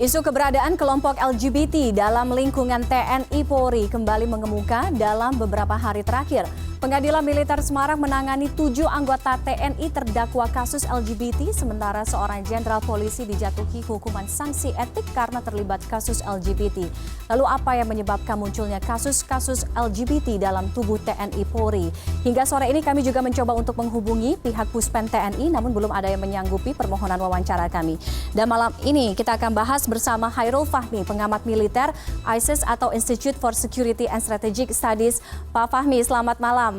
Isu keberadaan kelompok LGBT dalam lingkungan TNI Polri kembali mengemuka dalam beberapa hari terakhir. Pengadilan Militer Semarang menangani 7 anggota TNI terdakwa kasus LGBT, sementara seorang jenderal polisi dijatuhi hukuman sanksi etik karena terlibat kasus LGBT. Lalu apa yang menyebabkan munculnya kasus-kasus LGBT dalam tubuh TNI Polri? Hingga sore ini kami juga mencoba untuk menghubungi pihak Puspen TNI, namun belum ada yang menyanggupi permohonan wawancara kami. Dan malam ini kita akan bahas bersama Hairul Fahmi, pengamat militer ISIS atau Institute for Security and Strategic Studies. Pak Fahmi, selamat malam.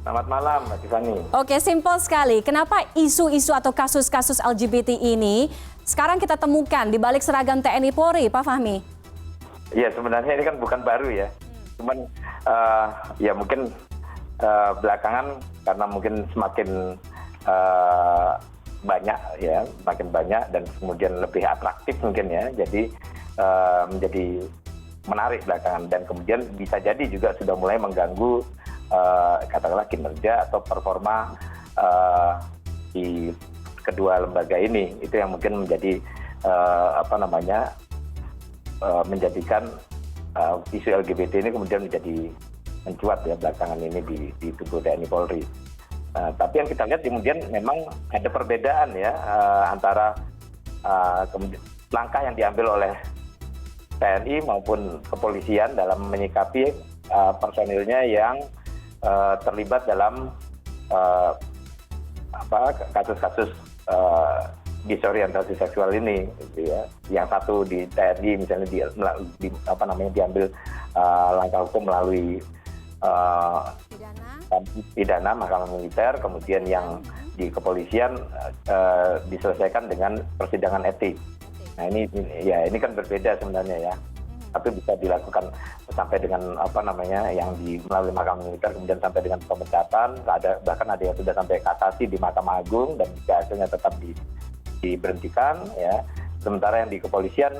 Selamat malam, Mbak Tiffany. Oke, simpel sekali. Kenapa isu-isu atau kasus-kasus LGBT ini sekarang kita temukan di balik seragam TNI Polri, Pak Fahmi? Ya, sebenarnya ini kan bukan baru ya. Cuman ya mungkin belakangan karena mungkin semakin banyak ya, makin banyak dan kemudian lebih atraktif mungkin ya. Jadi menjadi menarik belakangan dan kemudian bisa jadi juga sudah mulai mengganggu katakanlah kinerja atau performa di kedua lembaga ini. Itu yang mungkin menjadi menjadikan isu LGBT ini kemudian menjadi mencuat ya belakangan ini di tubuh TNI Polri. Tapi yang kita lihat kemudian memang ada perbedaan ya antara langkah yang diambil oleh TNI maupun kepolisian dalam menyikapi personilnya yang terlibat dalam kasus-kasus disorientasi seksual ini, gitu ya. Yang satu di TNI misalnya diambil langkah hukum melalui pidana mahkamah militer, kemudian yang di kepolisian diselesaikan dengan persidangan etik. Nah ini kan berbeda sebenarnya ya. Tapi bisa dilakukan sampai dengan yang melalui mahkamah militer kemudian sampai dengan pemecatan, bahkan ada yang sudah sampai kasasi di Mahkamah Agung dan jika hasilnya tetap diberhentikan ya. Sementara yang di kepolisian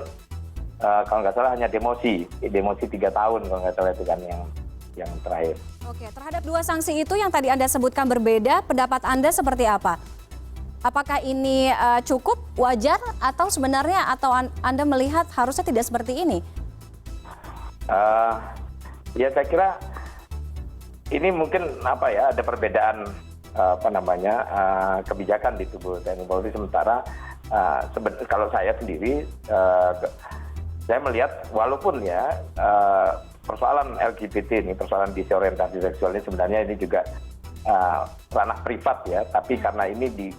kalau nggak salah hanya demosi 3 tahun kalau nggak salah itu kan yang terakhir. Oke, terhadap 2 sanksi itu yang tadi Anda sebutkan berbeda, pendapat Anda seperti apa? Apakah ini cukup, wajar, atau sebenarnya Anda melihat harusnya tidak seperti ini? Ya saya kira ini mungkin ada perbedaan kebijakan di tubuh TNI Polri. Sementara kalau saya sendiri saya melihat walaupun ya persoalan LGBT ini, persoalan disorientasi seksual ini sebenarnya ini juga ranah privat ya, tapi karena ini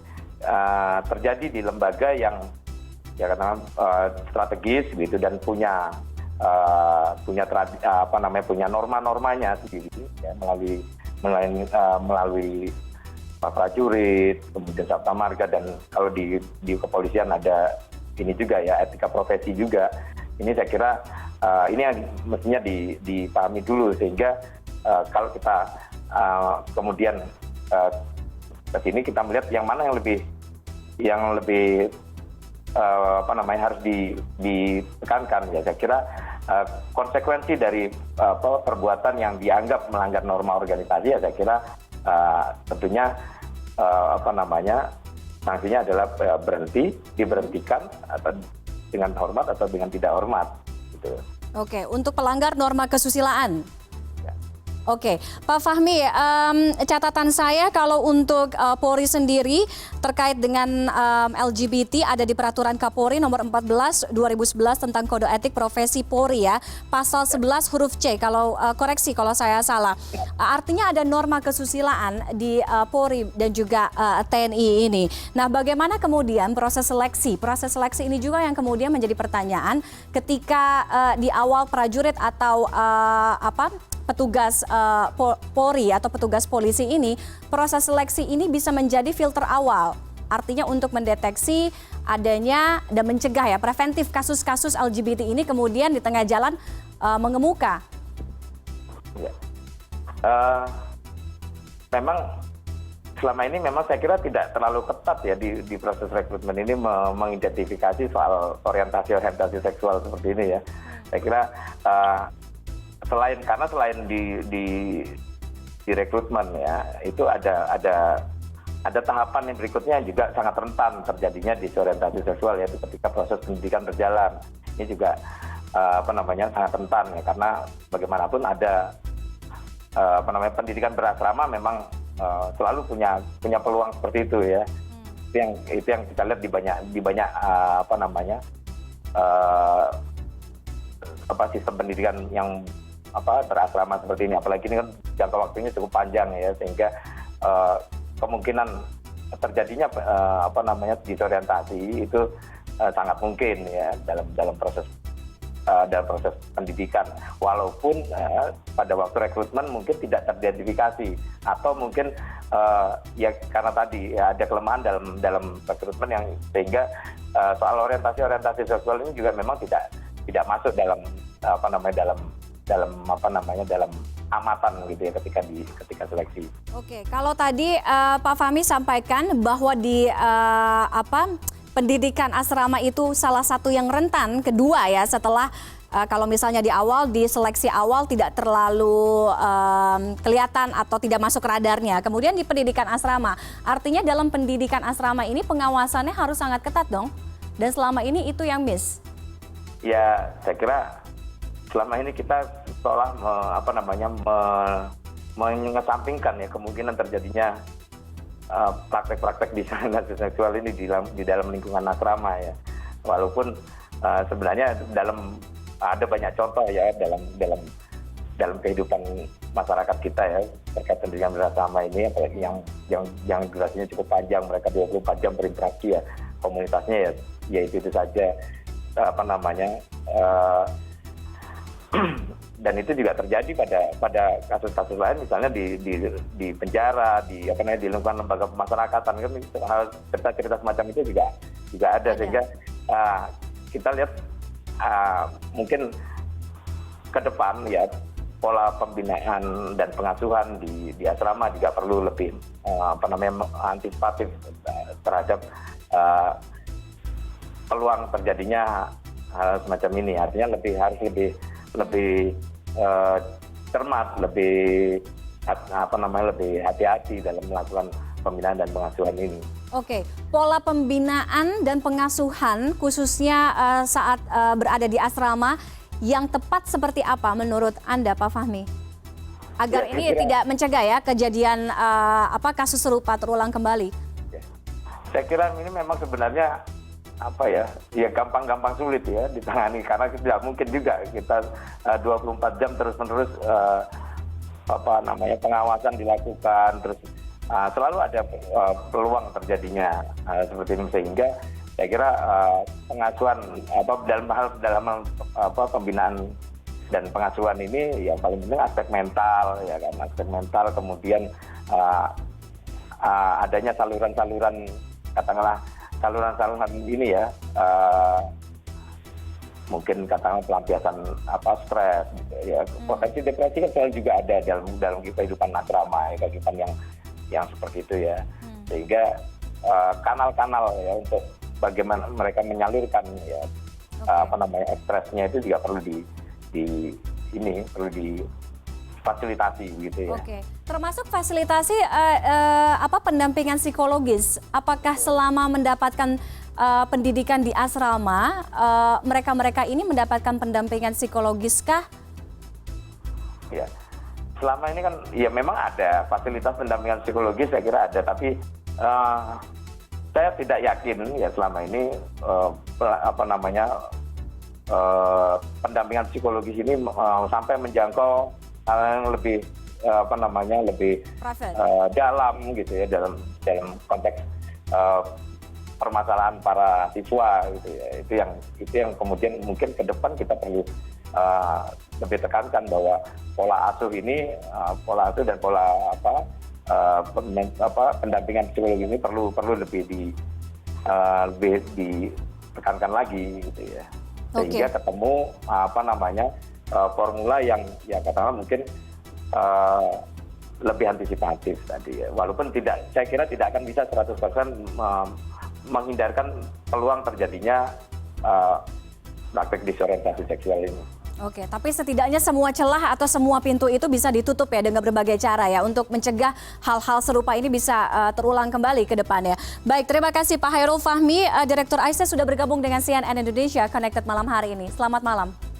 terjadi di lembaga yang ya strategis gitu dan punya norma-normanya sendiri ya, melalui prajurit, kemudian Sabta Marga, dan kalau di kepolisian ada ini juga ya, etika profesi juga. Ini saya kira ini yang mestinya dipahami dulu sehingga kalau kita kemudian ke sini kita melihat yang mana yang lebih harus ditekankan ya. Saya kira konsekuensi dari perbuatan yang dianggap melanggar norma organisasi ya saya kira tentunya sanksinya adalah diberhentikan atau dengan hormat atau dengan tidak hormat gitu. Oke, untuk pelanggar norma kesusilaan. Oke, Pak Fahmi, catatan saya kalau untuk Polri sendiri terkait dengan LGBT ada di Peraturan Kapolri nomor 14 2011 tentang Kode Etik Profesi Polri ya, pasal 11 huruf C, koreksi kalau saya salah. Artinya ada norma kesusilaan di Polri dan juga TNI ini. Nah, bagaimana kemudian proses seleksi? Proses seleksi ini juga yang kemudian menjadi pertanyaan ketika di awal prajurit atau petugas Polri atau petugas polisi ini, proses seleksi ini bisa menjadi filter awal. Artinya untuk mendeteksi adanya dan mencegah ya preventif kasus-kasus LGBT ini kemudian di tengah jalan mengemuka. Ya. Memang selama ini memang saya kira tidak terlalu ketat ya di proses rekrutmen ini mengidentifikasi soal orientasi seksual seperti ini ya. Saya kira selain di rekrutmen ya itu ada ada tahapan yang berikutnya juga sangat rentan terjadinya disorientasi seksual, yaitu ketika proses pendidikan berjalan. Ini juga sangat rentan ya, karena bagaimanapun ada pendidikan berasrama memang selalu punya peluang seperti itu ya. Itu yang kita lihat di banyak sistem pendidikan yang berasrama seperti ini. Apalagi ini kan jangka waktunya cukup panjang ya, sehingga kemungkinan terjadinya disorientasi itu sangat mungkin ya dalam proses pendidikan, walaupun pada waktu rekrutmen mungkin tidak teridentifikasi, atau mungkin ya karena tadi ya ada kelemahan dalam rekrutmen yang sehingga soal orientasi seksual ini juga memang tidak masuk dalam amatan gitu ya ketika seleksi. Oke, kalau tadi Pak Fahmi sampaikan bahwa di pendidikan asrama itu salah satu yang rentan, kedua ya, setelah kalau misalnya di awal, di seleksi awal tidak terlalu kelihatan atau tidak masuk radarnya. Kemudian di pendidikan asrama, artinya dalam pendidikan asrama ini pengawasannya harus sangat ketat dong. Dan selama ini itu yang miss. Ya, saya kira selama ini kita seolah mengesampingkan ya kemungkinan terjadinya praktek-praktek disorientasi seksual ini di dalam lingkungan asrama ya. Walaupun sebenarnya ada banyak contoh ya dalam kehidupan masyarakat kita ya terkait pendidikan berasrama ini, apalagi yang durasinya cukup panjang, mereka 24 jam berinteraksi ya, komunitasnya ya itu saja dan itu juga terjadi pada kasus-kasus lain, misalnya di penjara, di lingkungan lembaga pemasyarakatan kan, cerita-cerita semacam itu juga ada. Sehingga kita lihat mungkin ke depan ya pola pembinaan dan pengasuhan di asrama juga perlu lebih antisipatif terhadap peluang terjadinya hal semacam ini. Artinya harus lebih cermat, lebih hati-hati dalam melakukan pembinaan dan pengasuhan ini. Oke, pola pembinaan dan pengasuhan khususnya saat berada di asrama yang tepat seperti apa menurut Anda, Pak Fahmi? Agar ini tidak mencegah ya kejadian kasus serupa terulang kembali. Saya kira ini memang sebenarnya gampang-gampang sulit ya ditangani, karena tidak mungkin juga kita 24 jam terus-menerus pengawasan dilakukan, terus selalu ada peluang terjadinya seperti ini. Sehingga saya kira pengasuhan dalam pembinaan dan pengasuhan ini ya paling penting aspek mental ya kan, aspek mental, kemudian adanya saluran-saluran, katakanlah saluran-saluran ini ya, mungkin katakanlah pelampiasan stres gitu ya. Potensi depresi kan selalu juga ada dalam kehidupan asrama ya, kehidupan yang seperti itu ya. Sehingga kanal-kanal ya untuk bagaimana mereka menyalurkan ya stresnya itu juga perlu perlu difasilitasi gitu ya. Oke. Termasuk fasilitasi pendampingan psikologis. Apakah selama mendapatkan pendidikan di asrama, mereka-mereka ini mendapatkan pendampingan psikologis kah? Ya, selama ini kan ya memang ada fasilitas pendampingan psikologis, saya kira ada, tapi saya tidak yakin ya selama ini pendampingan psikologis ini sampai menjangkau hal yang lebih dalam gitu ya, dalam konteks permasalahan para siswa gitu ya. Itu yang kemudian mungkin ke depan kita perlu lebih tekankan bahwa pola asuh dan pola pendampingan psikologi ini perlu lebih ditekankan lagi gitu ya. Sehingga ketemu formula yang ya katakanlah mungkin lebih antisipatif tadi ya. Walaupun saya kira tidak akan bisa 100% menghindarkan peluang terjadinya praktek disorientasi seksual ini. Oke, tapi setidaknya semua celah atau semua pintu itu bisa ditutup ya dengan berbagai cara ya untuk mencegah hal-hal serupa ini bisa terulang kembali ke depannya. Baik, terima kasih Pak Hairul Fahmi, Direktur ICE sudah bergabung dengan CNN Indonesia Connected malam hari ini. Selamat malam.